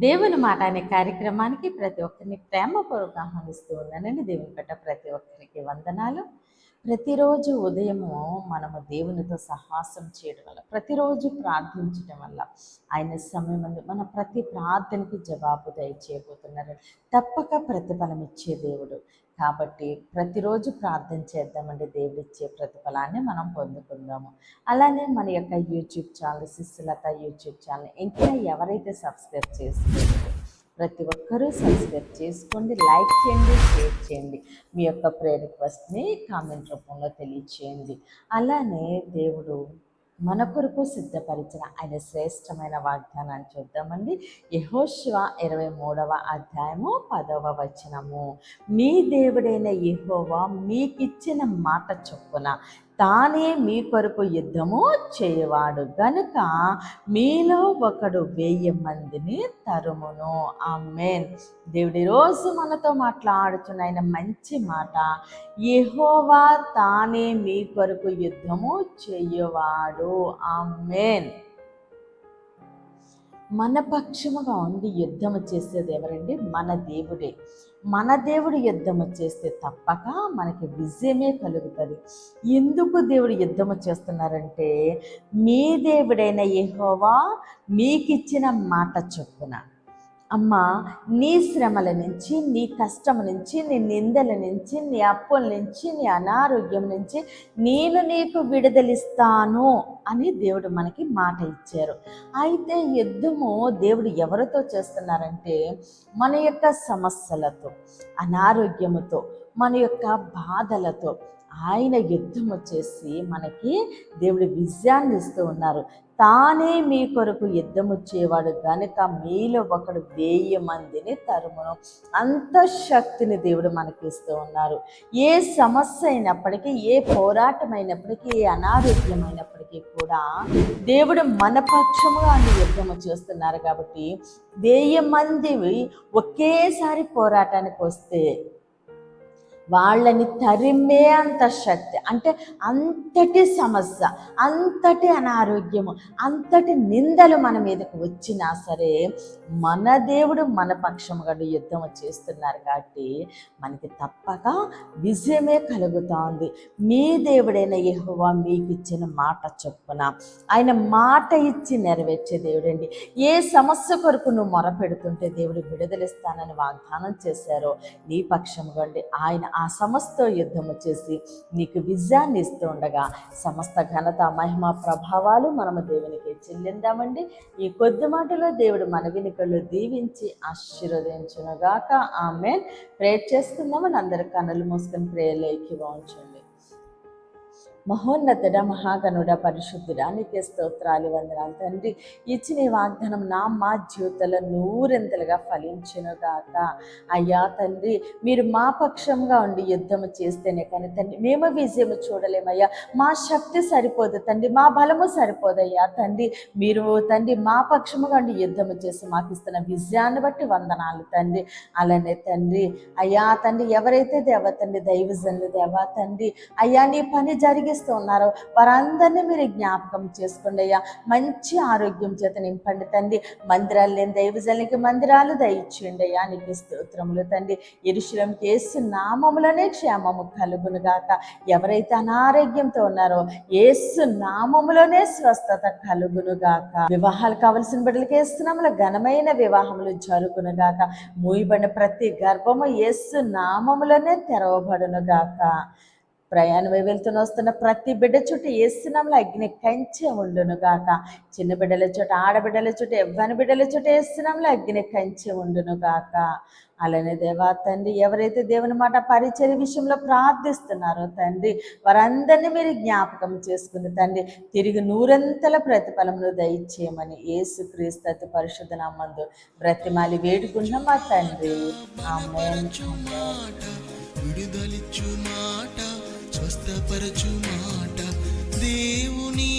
దేవుని మాట అనే కార్యక్రమానికి ప్రతి ఒక్కరిని ప్రేమపూర్వక ఆహ్వానిస్తూ ఉన్నానండి. దేవుని పట్ల ప్రతి ఒక్కరికి వందనాలు. ప్రతిరోజు ఉదయము మనము దేవునితో సహవాసం చేయడం వల్ల, ప్రతిరోజు ప్రార్థించడం వల్ల ఆయన సమయం మన ప్రతి ప్రార్థనకి జవాబు దయచేయబోతున్నారు. తప్పక ప్రతిఫలం ఇచ్చే దేవుడు కాబట్టి ప్రతిరోజు ప్రార్థన చేద్దామండి. దేవుడు ఇచ్చే ప్రతిఫలాన్ని మనం పొందుకుందాము. అలానే మన యొక్క YouTube channel Sisulatha YouTube channel ఇంకా ఎవరైతే సబ్స్క్రైబ్ చేసుకోండి, ప్రతి ఒక్కరూ సబ్స్క్రైబ్ చేసుకోండి, లైక్ చేయండి, షేర్ చేయండి. మీ యొక్క ప్రేయర్ రిక్వెస్ట్ని కామెంట్ రూపంలో తెలియచేయండి. అలానే దేవుడు మన కొరకు సిద్ధపరిచిన ఆయన శ్రేష్టమైన వాగ్దానాన్ని చూద్దామండి. యెహోషువ 23వ అధ్యాయము 10వ వచనము. మీ దేవుడైన యెహోవా మీకిచ్చిన మాట చొప్పున తానే మీ కొరకు యుద్ధము చేయవాడు గనుక మీలో ఒకడు 1000 మందిని తరుమును. ఆమేన్. దేవుడి రోజు మనతో మాట్లాడుతున్న ఆయన మంచి మాట, యెహోవా తానే మీ కొరకు యుద్ధము చేయవాడు. ఆమేన్. మన పక్షముగా ఉండి యుద్ధము చేసేది ఎవరండి? మన దేవుడే. మన దేవుడు యుద్ధము చేస్తే తప్పక మనకి విజయమే కలుగుతుంది. ఎందుకు దేవుడు యుద్ధము చేస్తున్నారంటే, మీ దేవుడైన యెహోవా మీకిచ్చిన మాట చొప్పున. అమ్మా, నీ శ్రమల నుంచి, నీ కష్టం నుంచి, నీ నిందల నుంచి, నీ అప్పుల నుంచి, నీ అనారోగ్యం నుంచి నేను నీకు విడుదలిస్తాను అని దేవుడు మనకి మాట ఇచ్చారు. అయితే యుద్ధము దేవుడు ఎవరితో చేస్తున్నారంటే, మన యొక్క సమస్యలతో, అనారోగ్యముతో, మన యొక్క బాధలతో ఆయన యుద్ధము చేసి మనకి దేవుడు విజయాన్ని ఇస్తూ ఉన్నారు. తానే మీ కొరకు యుద్ధము చేయవాడు గనుక మీలో ఒకడు 1000 మందిని తరుమును. అంత శక్తిని దేవుడు మనకి ఇస్తూ ఉన్నారు. ఏ సమస్య అయినప్పటికీ, ఏ పోరాటం అయినప్పటికీ, ఏ అనారోగ్యం అయినప్పటికీ కూడా దేవుడు మన పక్షముగా యుద్ధము చేస్తున్నారు. కాబట్టి 1000 మంది ఒకేసారి పోరాటానికి వస్తే వాళ్ళని తరిమే అంత శక్తి, అంటే అంతటి సమస్య, అంతటి అనారోగ్యము, అంతటి నిందలు మన మీదకు వచ్చినా సరే మన దేవుడు మన పక్షముగా యుద్ధం చేస్తున్నారు. కాబట్టి మనకి తప్పక విజయమే కలుగుతోంది. మీ దేవుడైన యెహోవా మీకు ఇచ్చిన మాట చొప్పున, ఆయన మాట ఇచ్చి నెరవేర్చే దేవుడండి. ఏ సమస్య కొరకు నువ్వు మొరపెడుతుంటే దేవుడు విడుదలిస్తానని వాగ్దానం చేశారో నీ పక్షముగా ఆయన ఆ సమస్త యుద్ధము చేసి నీకు విజయాన్ని ఇస్తూ ఉండగా సమస్త ఘనత, మహిమ, ప్రభావాలు మనము దేవునికి చెల్లిందామండి. ఈ కొద్ది మాటలో దేవుడు మన వినికళ్ళు దీవించి ఆశీర్వదించునుగాక. ఆమేన్. ప్రేయర్ చేసుకుందామని అందరి కన్నులు మూసుకొని ప్రేయర్లోకి ఉంచండి. మహోన్నతుడ, మహాగణుడ, పరిశుద్ధుడా, నీకే స్తోత్రాలు, వందనాలు తండ్రి. ఇచ్చిన వాగ్దానం మా జీవితంలో 100 ఫలించునుగాక. అయ్యా తండ్రి, మీరు మా పక్షంగా ఉండి యుద్ధము చేస్తేనే కానీ తండ్రి మేము విజయము చూడలేమయ్యా. మా శక్తి సరిపోదు తండ్రి, మా బలము సరిపోదయ్యా తండ్రి. మీరు తండ్రి మా పక్షముగా ఉండి యుద్ధము చేసి మాకు ఇస్తున్న విజయాన్ని బట్టి వందనాలు తండ్రి. అలానే తండ్రి అయ్యా తండ్రి, ఎవరైతే దేవా తండ్రి దైవజనులు దేవా తండ్రి అయ్యా నీ పని జరిగిస్తూ ఉన్నారో వారందరినీ మీరు జ్ఞాపకం చేసుకోండి అయ్యా. మంచి ఆరోగ్యం చేత నింపండి తండ్రి. మందిరాలు లేని దైవజనులకి మందిరాలు దయచేయండి అయ్యా. నీకు స్తోత్రములు తండ్రి. యెరూషలేముకి యేసు నామములోనే క్షేమము కలుగును గాక. ఎవరైతే అనారోగ్యంతో ఉన్నారో యేసు నామములోనే స్వస్థత కలుగును గాక. వివాహాలు కావలసిన బిడ్డలకి యేసు నామములో ఘనమైన వివాహములు జరుగును గాక. మూయబడిన ప్రతి గర్భము యేసు నామములోనే తెరవబడును గాక. ప్రయాణమై వెళ్తున్న వస్తున్న ప్రతి బిడ్డ చుట్టూ యేసు నామములో అగ్ని కంచె ఉండును గాక. చిన్న బిడ్డల చుట్టూ, ఆడబిడ్డల చుట్టూ, యవ్వన బిడ్డల చుట్టూ యేసు నామములో అగ్ని కంచె ఉండును గాక. అలానే దేవా తండ్రి, ఎవరైతే దేవుని మాట పరిచర్య విషయంలో ప్రార్థిస్తున్నారో తండ్రి వారందరినీ మీరు జ్ఞాపకం చేసుకుని తండ్రి తిరిగి 100 ప్రతిఫలమును దయచేయమని యేసుక్రీస్తు అతి పరిశుద్ధ నామమున బ్రతిమాలి వేడుకున్నాం మా తండ్రి. ఆమేన్. విడుదలిచ్చు మాట, స్వస్థపరచు మాట, దేవుని